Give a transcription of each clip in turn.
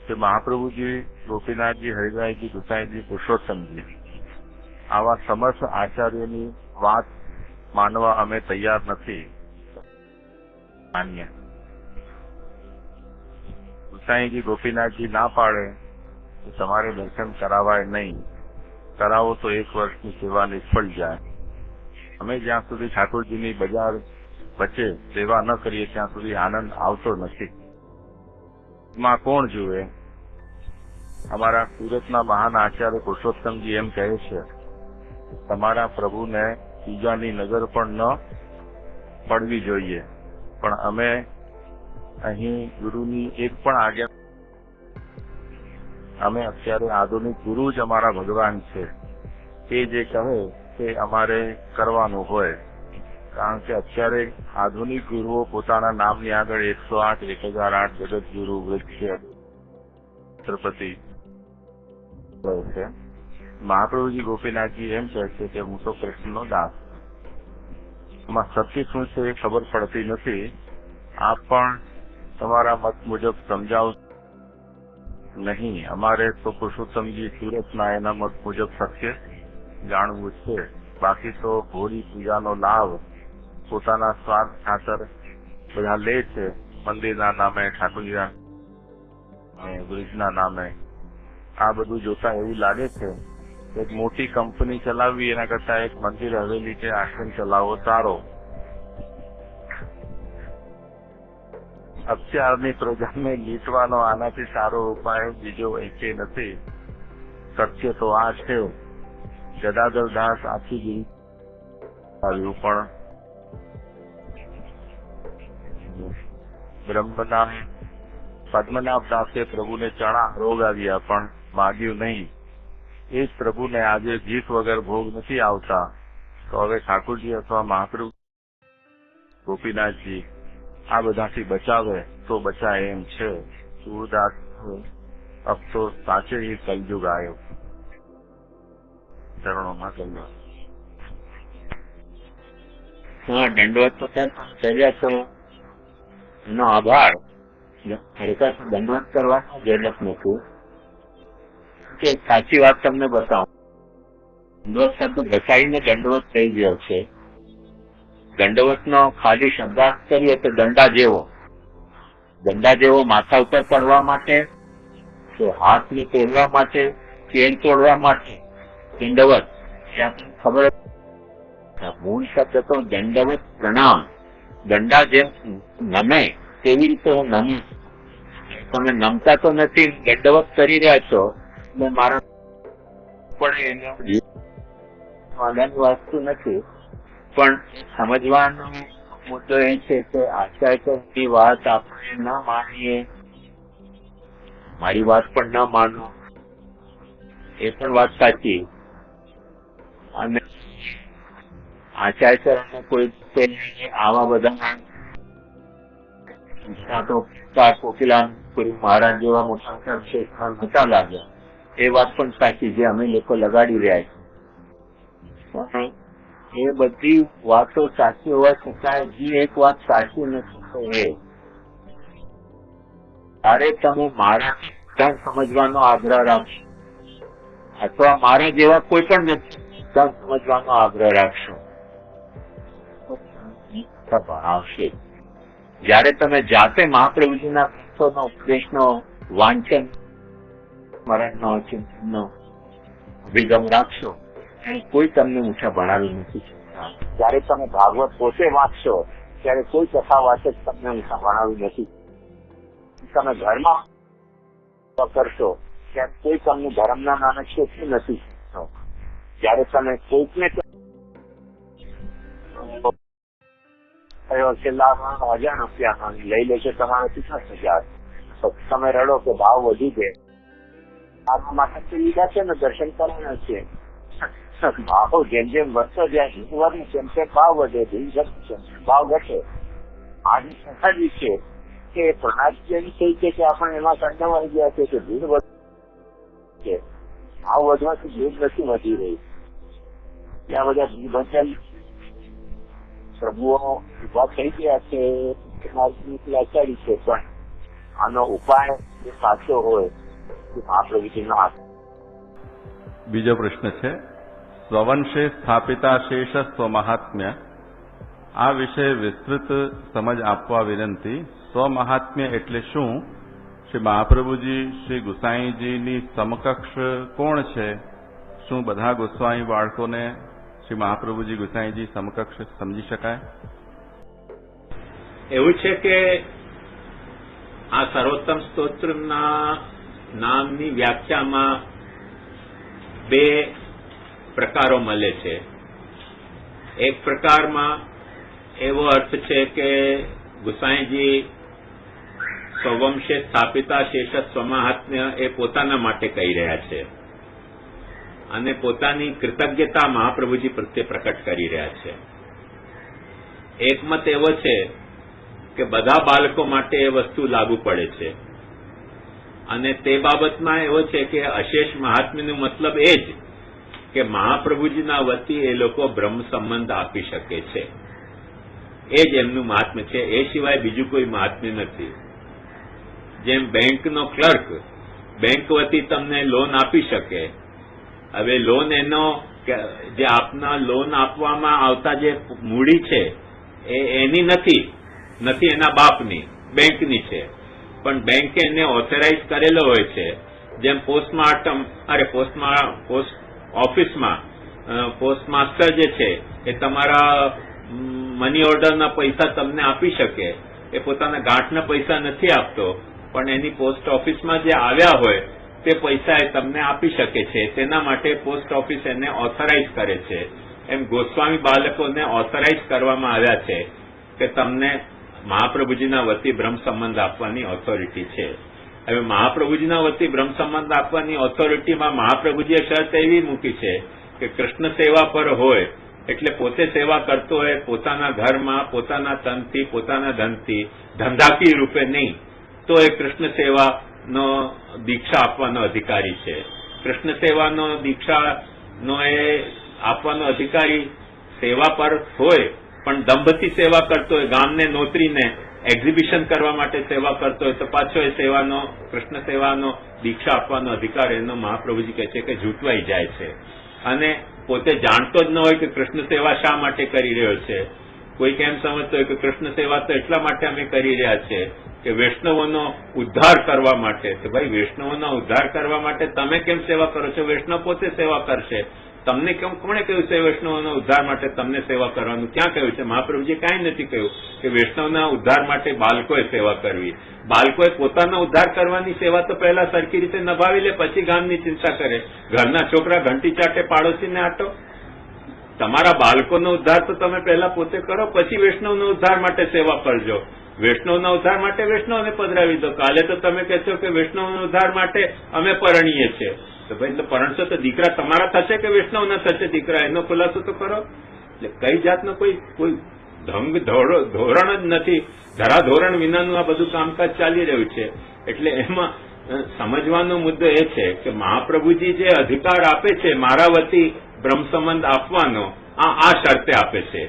कि महाप्रभु जी, गोपीनाथ जी, हरिदास जी, गुसाई जी, पुरुषोत्तम जी आवा समस्त आचार्योनी વાત માનવા અમે તૈયાર નથી. માન્ય ગુસાઈજી ગોપીનાથજી ના પાડે તો તમારે દર્શન કરાવાય નહીં. કરાવો તો 1 વર્ષની સેવા નિષ્ફળ જાય. અમે જ્યાં સુધી ઠાકોરજીની બજાર વચ્ચે સેવા ન કરીએ ત્યાં સુધી આનંદ આવતો નથી. માં કોણ જુએ? અમારા સુરતના મહાન આચાર્ય પુરુષોત્તમજી એમ કહે છે, તમારા પ્રભુને બીજાની નજર પણ ન પડવી જોઈએ, પણ અમે અહીં ગુરુની એક પણ આજ્ઞા, અમે અત્યારે આધુનિક ગુરુ જ અમારા ભગવાન છે. એ જે કહે તે અમારે કરવાનું હોય. કારણ કે અત્યારે આધુનિક ગુરુઓ પોતાના નામની આગળ 108, 1008 જગતગુરુ, વૃક્ષ, છત્રપતિ કહે છે. મહાપ્રભુજી ગોપીનાથજી એમ કહે છે કે હું તો કૃષ્ણનો દાસ. એમાં સત્ય શું છે એ ખબર પડતી નથી. આપ પણ તમારા મત મુજબ સમજાવ નહીં. અમારે તો પુરુષોત્તમજી સુરતના એના મત મુજબ સત્ય જાણવું છે. બાકી તો ભોળી પૂજાનો લાભ પોતાના સ્વાર્થ ખાતર બધા લે છે. મંદિરના નામે, ઠાકોરજીના બ્રિજના નામે. આ બધું જોતા એવું લાગે છે એક મોટી કંપની ચલાવવી એના કરતા એક મંદિર, હવેલી કે આશ્રમ ચલાવવો સારો. અત્યારની પ્રજાને લીટવાનો આનાથી સારો ઉપાય બીજો એકે નથી. સત્ય તો આ છે. ગદાધર દાસ આખી જીવી આવ્યું, પણ બ્રહ્મનામ પદ્મનાભ દાસે પ્રભુને ચણા રોગ આવ્યા પણ માગ્યું નહીં. એ જ પ્રભુને આજે ભીખ વગર ભોગ નથી આવતા. તો હવે ઠાકોરજી અથવા મહાપ્રભુ ગોપીનાથજી આ બધાથી બચાવે તો બચાય એમ છે. સુરદાસ અબ તો સાચે ही કલયુગ આવ્યો. ચરણોમાં કલ્યાણ. હા, દંડવત તો કર્યા છો એનો આભાર. ખરેખર દંડવત કરવાનો જરૂરત નથી. કે સાચી વાત તમને બતાવું, દંડવત શબ્દ ઘસાઈને દંડવત થઈ ગયો છે. દંડવત નો ખાલી શબ્દાર્થ કરીએ તો દંડા જેવો. દંડા જેવો માથા ઉપર પડવા માટે, તો હાથને તોડવા માટે, ચેન તોડવા માટે દંડવત. ખબર મૂળ શબ્દ તો દંડવત પ્રણામ. દંડા જેમ નમે તેવી રીતે હું નમી. તમે નમતા તો નથી, દંડવત કરી રહ્યા છો. મારા પડે એને વસ્તુ નથી. પણ સમજવાનો મુદ્દો એ છે કે આચાર્યની વાત આપણે ન માનીએ, મારી વાત પણ ન માનો, એ પણ વાત સાચી. અને આચાર્ય કોઈ આવા બધા કોકિલાનપુરી મહારાજ જેવા મોટા નતા લાગ્યા. એ વાત પણ સાચી જે અમે લોકો લગાડી રહ્યા છીએ. એ બધી વાતો સાચી હોવા છતાં જે એક વાત સાચી નથી તો એ ત્યારે તમે મારા સમજવાનો આગ્રહ રાખશો અથવા મારા જેવા કોઈ પણ નથી સમજવાનો આગ્રહ રાખશો આવશે. જયારે તમે જાતે મહાપ્રભુજીના ગ્રંથોનો ઉપદેશનો વાંચન, સ્મરણનો, ચિંતનનો અભિગમ રાખશો, કોઈ તમને ઊંચા ભણાવી નથી શકતા. જયારે તમે ભાગવત પોતે વાંચશો ત્યારે કોઈ કથા વાચક તમને ઊંચા ભણાવી નથી. તમે ઘરમાં કરશો ત્યારે કોઈ તમને ધર્મના નામે છેતી નથી. જયારે તમે કોઈકને છેલ્લા 1000 રૂપિયા લઈ લેશે તમારે 50,000, તમે રડો કે ભાવ વધી ગયા. આ માટે લીધા છે ને દર્શન કરવાના છે. ભાવ જેમ જેમ વધતો જાય તેમ તેમ ભાવ વધે, ભાવ ઘટે. આની સખાજી છે કે પ્રણાજી થઈ છે કે આપણે એમાં કંટાળી ગયા છે કે ભીડ વધે, ભાવ વધવાથી ભીડ નથી વધી રહી. ત્યાં બધા ભીડ બચાવી પ્રભુઓ ઉભા થઈ ગયા છે. કે મારી લાચારી છે, પણ આનો ઉપાય જે સાચો હોય તે મહાપ્રભુજીનો હાથ. બીજો પ્રશ્ન છે, સ્વવંશે સ્થાપિતા શેષ સ્વમહાત્મ્ય. આ વિશે વિસ્તૃત સમજ આપવા વિનંતી. સ્વમહાત્મ્ય એટલે શું? શ્રી મહાપ્રભુજી શ્રી ગુસાઈજીની સમકક્ષ કોણ છે? શું બધા ગોસ્વામી બાળકોને શ્રી મહાપ્રભુજી ગુસાઈજી સમકક્ષ સમજી શકાય? એવું છે કે આ સર્વોત્તમ સ્તોત્રના નામની વ્યાખ્યામાં બે પ્રકારો મળે છે. એક પ્રકારમાં એવો અર્થ છે કે ગુસાઈજી સ્વવંશે સ્થાપિતા શેષ સ્વમહાત્મ્ય એ પોતાના માટે કહી રહ્યા છે અને પોતાની કૃતજ્ઞતા મહાપ્રભુજી પ્રત્યે પ્રકટ કરી રહ્યા છે. એક મત એવો છે કે બધા બાળકો માટે એ વસ્તુ લાગુ પડે છે અને તે બાબતમાં એવો છે કે અશેષ મહાત્મ્યનો મતલબ એ જ કે મહાપ્રભુજીના વતી એ લોકો બ્રહ્મ સંબંધ આપી શકે છે. એ જ એમનું મહાત્મ્ય છે, એ સિવાય બીજું કોઈ મહાત્મ્ય નથી. જેમ બેંકનો ક્લર્ક બેંક વતી તમને લોન આપી શકે, હવે લોન એનો જે આપના લોન આપવામાં આવતા જે મૂડી છે એ એની નથી એના બાપની, બેંકની છે, પણ બેંકે એને ઓથોરાઇઝ કરેલો હોય છે. જેમ પોસ્ટ ઓફિસમાં પોસ્ટ માસ્ટર જે છે એ તમારા મની ઓર્ડરના પૈસા તમને આપી શકે, એ પોતાના ગાંઠના પૈસા નથી આપતો, પણ એની પોસ્ટ ઓફિસમાં જે આવ્યા હોય તે પૈસા એ તમને આપી શકે છે. તેના માટે પોસ્ટ ઓફિસ એને ઓથોરાઇઝ કરે છે. એમ ગોસ્વામી બાળકોને ઓથોરાઇઝ કરવામાં આવ્યા છે કે તમને મહાપ્રભુજીના વતી બ્રહ્મ સંબંધ આપવાની ઓથોરિટી છે. હવે મહાપ્રભુજીના વતી બ્રહ્મ સંબંધ આપવાની ઓથોરિટીમાં મહાપ્રભુજીએ શરત એવી મૂકી છે કે કૃષ્ણ સેવા પર હોય, એટલે પોતે સેવા કરતો હોય પોતાના ઘરમાં, પોતાના તનથી, પોતાના ધનથી, ધંધાકીય રૂપે નહીં, તો એ કૃષ્ણ સેવાનો દીક્ષા આપવાનો અધિકારી છે. કૃષ્ણ સેવાનો દીક્ષાનો એ આપવાનો અધિકારી સેવા પર હોય પણ દંભથી સેવા કરતો હોય, ગામને નોતરીને એક્ઝિબિશન કરવા માટે સેવા કરતો હોય, તો પાછો એ સેવાનો કૃષ્ણ સેવાનો દીક્ષા આપવાનો અધિકાર એનો મહાપ્રભુજી કહે છે કે જૂટવાઈ જાય છે. અને પોતે જાણતો જ ન હોય કે કૃષ્ણ સેવા શા માટે કરી રહ્યો છે. કોઈ કેમ સમજતો હોય કે કૃષ્ણ સેવા તો એટલા માટે અમે કરી રહ્યા છે કે વૈષ્ણવોનો ઉદ્ધાર કરવા માટે. તો ભાઈ, વૈષ્ણવોનો ઉદ્ધાર કરવા માટે તમે કેમ સેવા કરો છો? વૈષ્ણવ પોતે સેવા કરશે. તમને કોણે કહ્યું છે વૈષ્ણવોના ઉદ્ધાર માટે તમને સેવા કરવાનું? ક્યાં કહ્યું છે? મહાપ્રભુજીએ કાંઈ નથી કહ્યું કે વૈષ્ણવના ઉદ્ધાર માટે બાળકોએ સેવા કરવી. બાળકોએ પોતાનો ઉદ્ધાર કરવાની સેવા તો પહેલા સરખી રીતે નભાવી લે, પછી ગામની ચિંતા કરે. ઘરના છોકરા ઘંટી ચાટે પાડોશીને આટો. તમારા બાળકોનો ઉદ્ધાર તો તમે પહેલા પોતે કરો, પછી વૈષ્ણવનો ઉદ્ધાર માટે સેવા કરજો. વૈષ્ણવના ઉદ્ધાર માટે વૈષ્ણવને પધરાવી દો. કાલે તો તમે કહેશો કે વૈષ્ણવના ઉદ્ધાર માટે અમે પરણીએ છીએ, તો ભાઈ એટલે પરણશો તો દીકરા તમારા થશે કે વૈષ્ણવના થશે દીકરા? એનો ખુલાસો તો કરો. એટલે કઈ જાતનો કોઈ ઢંગ ધોરણ જ નથી. ધરાધોરણ વિનાનું આ બધું કામકાજ ચાલી રહ્યું છે. એટલે એમાં સમજવાનો મુદ્દો એ છે કે મહાપ્રભુજી જે અધિકાર આપે છે મારા વતી બ્રહ્મ સંબંધ આપવાનો, આ શરતે આપે છે.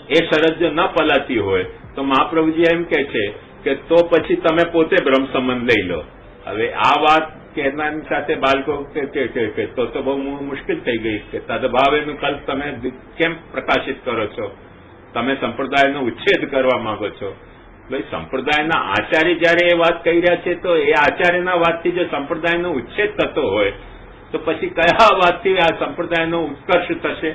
એ શરત જો ન પલાતી હોય તો મહાપ્રભુજી એમ કે છે કે તો પછી તમે પોતે બ્રહ્મ સંબંધ લઈ લો. હવે આ વાત કહેવાની સાથે બાળકો કે તો બહુ મુશ્કેલ થઈ ગઈ કે તદભાવેનું કલ્પ તમે કેમ પ્રકાશિત કરો છો? તમે સંપ્રદાયનો ઉચ્છેદ કરવા માંગો છો. ભાઈ, સંપ્રદાયના આચાર્ય જયારે એ વાત કહી રહ્યા છે તો એ આચાર્યના વાતથી જો સંપ્રદાયનો ઉચ્છેદ થતો હોય તો પછી કયા વાતથી આ સંપ્રદાયનો ઉત્કર્ષ થશે?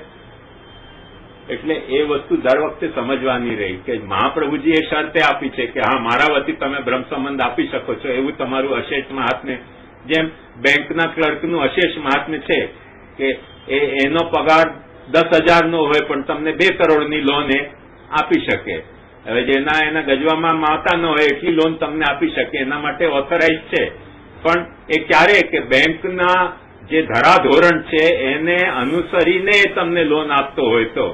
એટલે એ વસ્તુ દર વખતે સમજવાની રહી કે મહાપ્રભુજી એ શરતે આપી છે કે હા, મારા વતી તમે બ્રહ્મ સંબંધ આપી શકો છો. એવું તમારું અશેષ મહાત્મ્ય, જેમ બેંકના ક્લર્કનું અશેષ મહાત્મ્ય છે કે એનો પગાર 10,000 નો હોય પણ તમને 2 કરોડની લોન એ આપી શકે. હવે જેના એના ગજવામાં માતા ન હોય એટલી લોન તમને આપી શકે, એના માટે ઓથોરાઇઝ છે. પણ એ ક્યારે કે બેંકના જે ધરાધોરણ છે એને અનુસરીને તમને લોન આપતો હોય તો,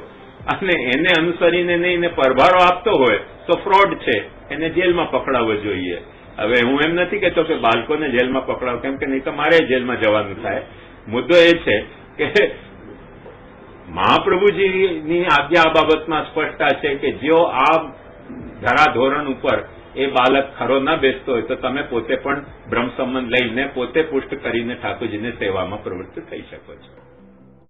અને એને અનુસરીને નહીં, એને પરભારો આપતો હોય તો ફ્રોડ છે, એને જેલમાં પકડાવવો જોઈએ. હવે હું એમ નથી કહેતો કે બાળકોને જેલમાં પકડાવો, કેમ કે નહીં તો મારે જેલમાં જવાનું થાય. મુદ્દો એ છે કે મહાપ્રભુજીની આજ્ઞા આ બાબતમાં સ્પષ્ટતા છે કે જો આ ધરાધોરણ ઉપર એ બાલક ખરો ન બેસતો હોય તો તમે પોતે પણ બ્રહ્મ સંબંધ લઈને પોતે પુષ્ટ કરીને ઠાકોરજીની સેવામાં પ્રવૃત્ત થઈ શકો છો.